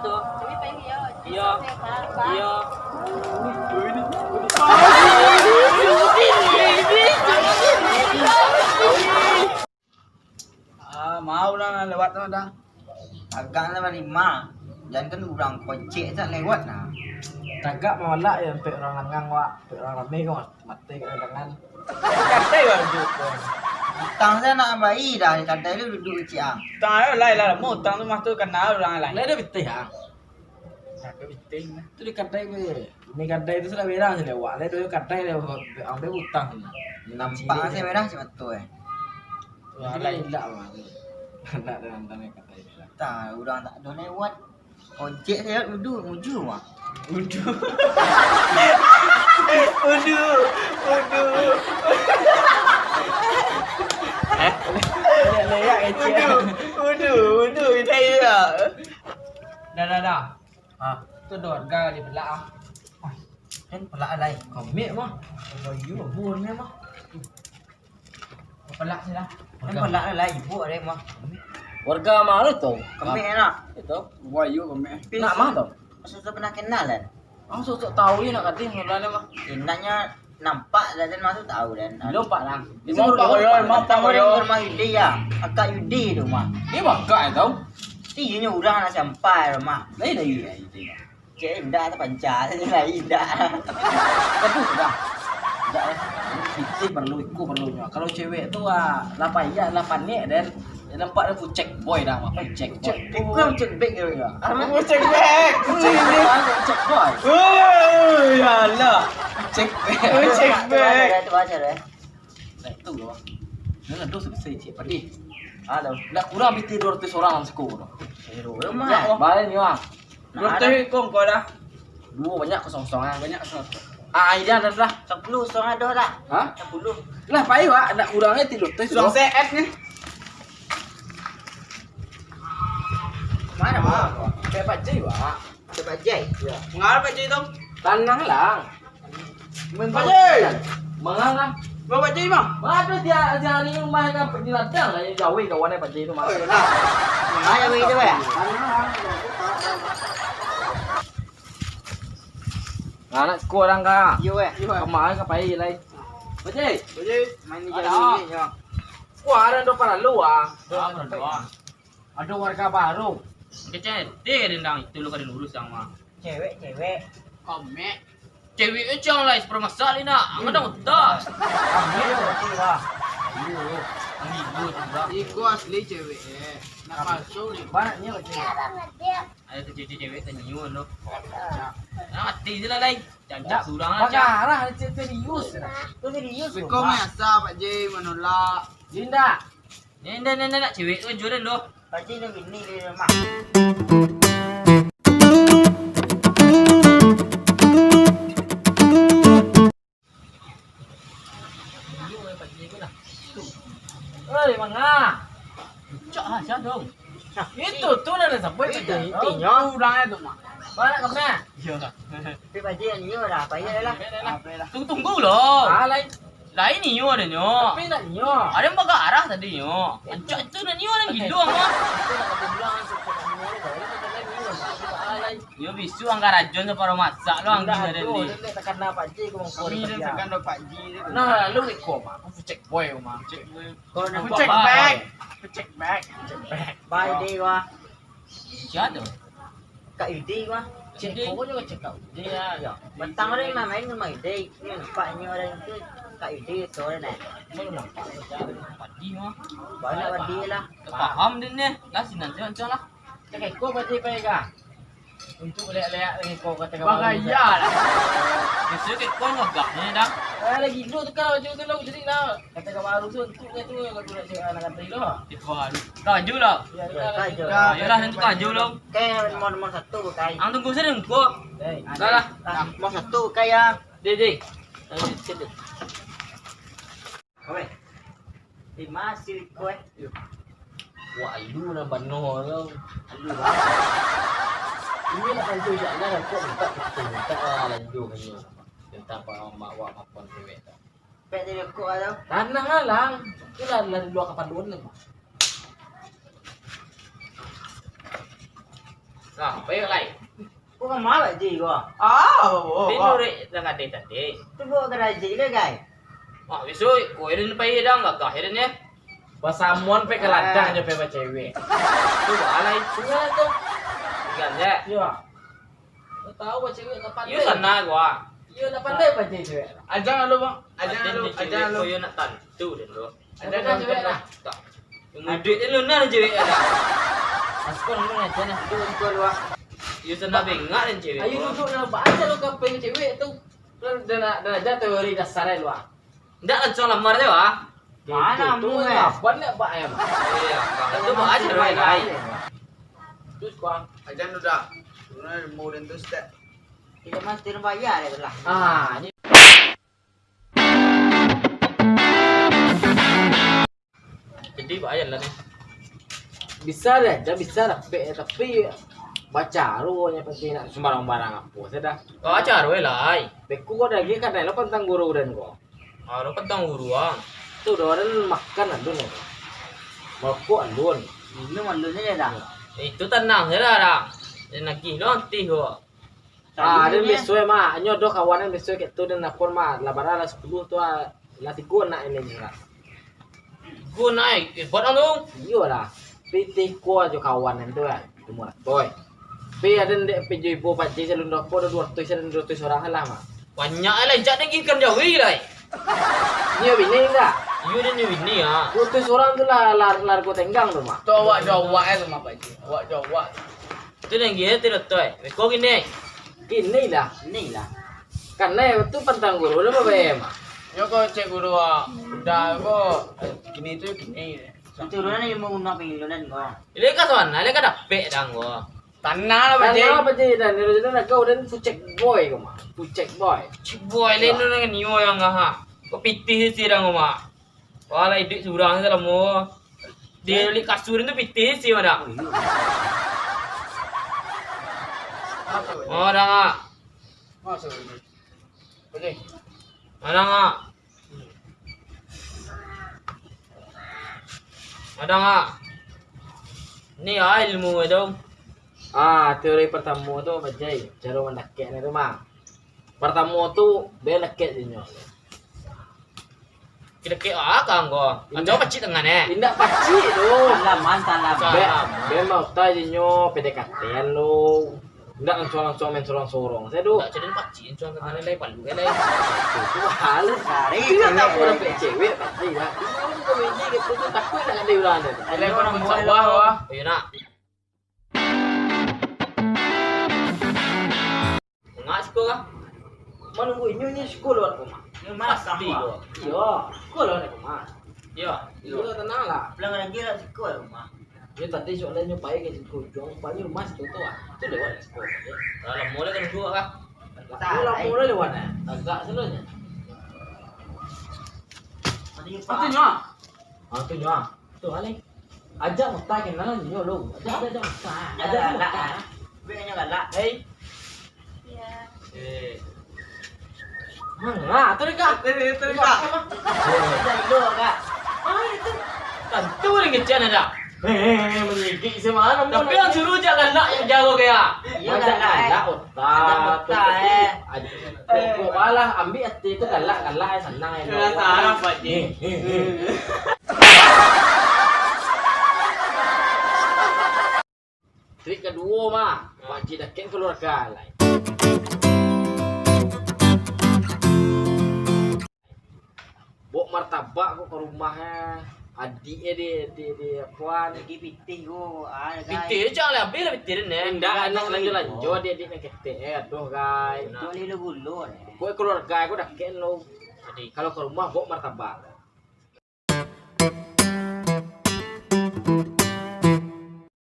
tu. Iya. Iya. Mau lah lewat tu dah. Agak lah lima. Jangan kan orang kocek tak lewat nah. Tagak mawala ya sampai orang langang wak, sampai orang rame kau mati ke tangan. Kadai lah duduk. Tang saya nak bayi dah di kadai lu duduk ciang. Tang lai lah mau tang tu mah tu kenal orang lain. Lai dah betul ya. Aku biting. Tu di kadai ke. Ini kadai tu sudah berang je lewat. Lai tu kadai dia ambil hutang. Nampak saya merah cuma tu Lai tidak mah. Nak dalam tanah kadai. Tak, orang tak ada lewat. Kocek saya duduk muju mah. Udu. Leyak kecil. Udu ini ya. Dah. Tu dua harga di belak ah. Kan pelak alai. Komik mah. Bayu bun ni mah. Pelak sih lah. Kan pelak alai ibu ada mah. Warga mana tu? Kami enak. Itu. Wayu kami. Nak mah tu. Sudah pernah kenal kan? Aku sok tahu ni nak kata sebenarnya mah. Enaknya nampak dan masuk tahu dan. Lompat lah. Mau Tahu orang rumah Yudi ya. Akak Yudi tu mah. Ni bakal tahu. Tinya orang nak sampai rumah. Lain dah ya itu. Cik indah tu pancar saja lah indah. Betul sudah. Tidak kita perlu ikut perlunya. Kalau cewek tu 8 ya 8 ni dan nampak dia pun check boy dah apa check boy. Kau cek back dia ya. Mau cek back. Check boy. Ya lah. Check Cek back. Tu baca dah. Nah itu loh. Nana dos selesai cik padi. Halo. Dah kurang biti 200 orang sekolah. Seru mah. Balik ni bang. Berarti kau dah. Dua banyak kosong-kosongan. Banyak so. Idea dah dah. 10 setengah dah dah. Hah? 10. Lah pai wak nak kurangnya 300. Suang CF ni. Mana mah? Kayak Pak Jai wak. Coba jai. Ya. Mengarap aja itu. Tanang lang. Pak Jai. Mengang kan. Bawa Jai mah. Waduh dia ni rumah kan di ladang lah jauh kawan Pak Jai tu mah. Mana begitu ya? Anak sekolah orang ka. Yo eh. Kemarin ka pai lai. Pak Jai. Main ni jadi ni ya. Sekolah ada do para lu ah. Doa. Ada warga baru. Kecil, dia rendang itu lu kan urus yang mah. Cewek. Kami. Cewek itu yang lain permasalahan ni nak. Angkat dah mudah. Ambil berarti lah. Ibu juga. Iku asli cewek. Nak palsu ni. Banyaknya Pak Jai. Ada tu cewek ternyuan tu. Nak mati je lah lain. Cancak surang lah. Pakarah serius. Tu serius tu. Kau biasa Pak J menolak. Linda. Nak cewek tu jualan tu. Pasti nak bini di rumah. Oi, mangga. Cak lah, cak dong. Itu tu dah sampai Itu Pak Jai. intinya. Kurangnya tu mah. Mana kamu? Ya lah. Tapi pasti yang ni dah. Payah lah. Tunggu loh. Ah, lain. Lain ni ada nyo. Tapi nak nyo. Ada yang baga arah tadi nyo. Ancak itu dah nyo orang gitu mah. Yo bisu angka rajon sa para masak lo ang gina rin di. Tekan na Pak Jai kung Kami dah tekan do Pak J ni. Nah, lalu ikut mah. Aku cek boy mah. Kau nak Aku check back. Aku check back. Bye day wah. Siapa tu? Kak Yudi wah. Cek pokoknya kau cek kau. Dia ya. Bentang ni mah main rumah Yudi. Ni nampaknya orang tu Kak Yudi sore ni. Mana nampak? Padi mah. Banyak badi lah. Faham din ni. Lah sinan siya ancak lah. Cek ikut Pak Jai pay ka. Untuk lihat-lihat dengan kau kata kau. Bagaya lah. Bisu ke kau ngagak ni dah. Lagi dulu tu kalau juga lu jadi lah. Kata kau baru tu untuknya tu kau nak cek anak kata itu. Tiba hari. Kaju lah. Ya, Kaju. Ayolah nanti kaju lah. Kayak nomor satu bukai. Ang tunggu saya nunggu. Dah lah. Nomor satu kayak. Dede. Oke. Lima sih kue. Wah, lu na bano lo. Ini nak lanjut je lah kau minta lanjut kanyo. Minta pa mak wa mapon cewek ta. Pwede rin ko alam. Tanang nga lang. Kailan lang luwa ka pa doon lang. Nah, payo lai. Kau kan mau Pak Ji kau? Tino re dengan dia tadi. Tu buat gerai Ji le guys. Wah, bisu, ko irin payo dang gak kahirin ya. Pasamon pe keladang je pe ba cewek. Tu alai. Punya tu. Kan ya. Ya. Kau tahu ba cewek tak pandai. Yo sana gua. Yo tak pandai ba cewek. Ajang lu bang. Ajang lu. Ajang lu. Ko yo nak tantu dan lo. Ada cewek dah. Tak. Yung duit ni lu na cewek ada. Askon lu aja nah. Tu kau lu. Yo sana bengak dan cewek. Ayo duduk dalam baca lu kape cewek tu. Dan aja teori dasar lu. Ndak langsung lamar je wah. Mana tu mu kapan nak ba em. Iya, itu mau aja doi lai. Terus kau. Ajang lu dah. Sebenarnya mau dan tu step. Kita mesti bayar le lah. Ah, ni Jadi bayar lah nih. bisa dah, bisa dah. Tapi baca ruanya penting nak sembarang-barang apa sudah. Kau ajar we lai. Beku kau dah kan lo pantang guru dan kau. Aro petang uruang. Tu orang makan adun. Merokok adun. Minum malunya le dah. Itu tenang je lah dah. Dan lagi nanti ho. Ah, dan besok mah, nyodoh kawanan besok ket tu dan napon mah, labara lah 10 tu lah tiga nak ini juga. Gua naik, buat antung. Iyo lah, pitih ko aja kawanan tu kan, semua toy. Pi ada ndek PJ ibu pakai salun doko ada 200 orang lah mah. Banyak lah, jangan ikan jawi lah. Iyo bini enggak? Iyo dan ini ya. 200 orang tu lah lar ko tenggang tu mah. Tu awak jawab tu mak Pak Ji. Awak jawab. Itu yang dia tidak tahu. Kau gini. Ini lah, Ni lah. karena itu pantang guru dah apa mah. Yo kau cek guru ah. Dah kau gini tu gini. Itu orang ni mau nak pilunan kau. Ini kan sana, ini kan dapet dang gua. Tanah lah Pak Ji. Karena apa je dan itu nak kau dan fucek boy kau mah, fucek boy. Ciboy lain tu dengan niyo yang ngah. Kau pitih sih dang gua. Wala hidup surang salah mo. Dia li kasur itu pitih sih mana. Oh, dah ngah. Masuk ini. Pak Ji. Ada nggak? Ada nggak? Ini ya ilmu itu. Ah, teori pertama tu apa je? Cara mendakek ni tu mah. Pertama tu dia nakek je nyo. Kita ke kang go. Coba pacit tengah ni. Tindak pacik tu. Salaman salam. Be mau tay je nyo PDKT lu. Ndak langsung main sorong-sorong. Saya tu. Tak jadi pacit, cuma tengah ni palu kan ni. Itu halus hari. Dia tak pernah pe cewek pasti lah. Itu kau meji gitu tu takut nak ada ulang tu. Ada orang bawah wah. Ayo nak. Ngas ko ka? Mana bu ini sekolah tu mah. Ni mas Pasti sama. ko. Yo, sekolah ni mah. Yo. Yo tenang lah. Pelanggan lagi lah sekolah rumah. Dia tadi soalnya nyobai ke situ, jual banyak rumah situ tu ah. Tu lewat sekolah. Dalam mula kan gua ka. Pulang mula lewat eh. Agak sebenarnya. Tadi Itu pak. nyo. Ah tu nyoa. Tu alai. Ajak mutai kenalan nyo lu. Ajak mutai. Ajak mutai. Beknya galak. Hey. Eh. Mana? Tu dekat. Itu Pak. Jadi dua kak. Ah itu. Tentu lagi kecil ada. Menyigik semana Tapi yang suruh jangan nak yang jago kaya. Iya Ajak galak. galak otak. Ajak Kau malah ambil hati tu galak senang ya. Sudah salah Pak Ji. Trik kedua mah, wajib dah keluarga lain. Bawa martabak kau ke rumahnya. Adiknya di puan. Lagi pitih ko. Ah, Pitir jangan lah, bila pitir ni. Enggak anak lanjut dia nak ketek. Aduh guys. Boleh lu gulur. Kau keluarga aku dah ken lo. Jadi Kalau ke rumah bawa martabak.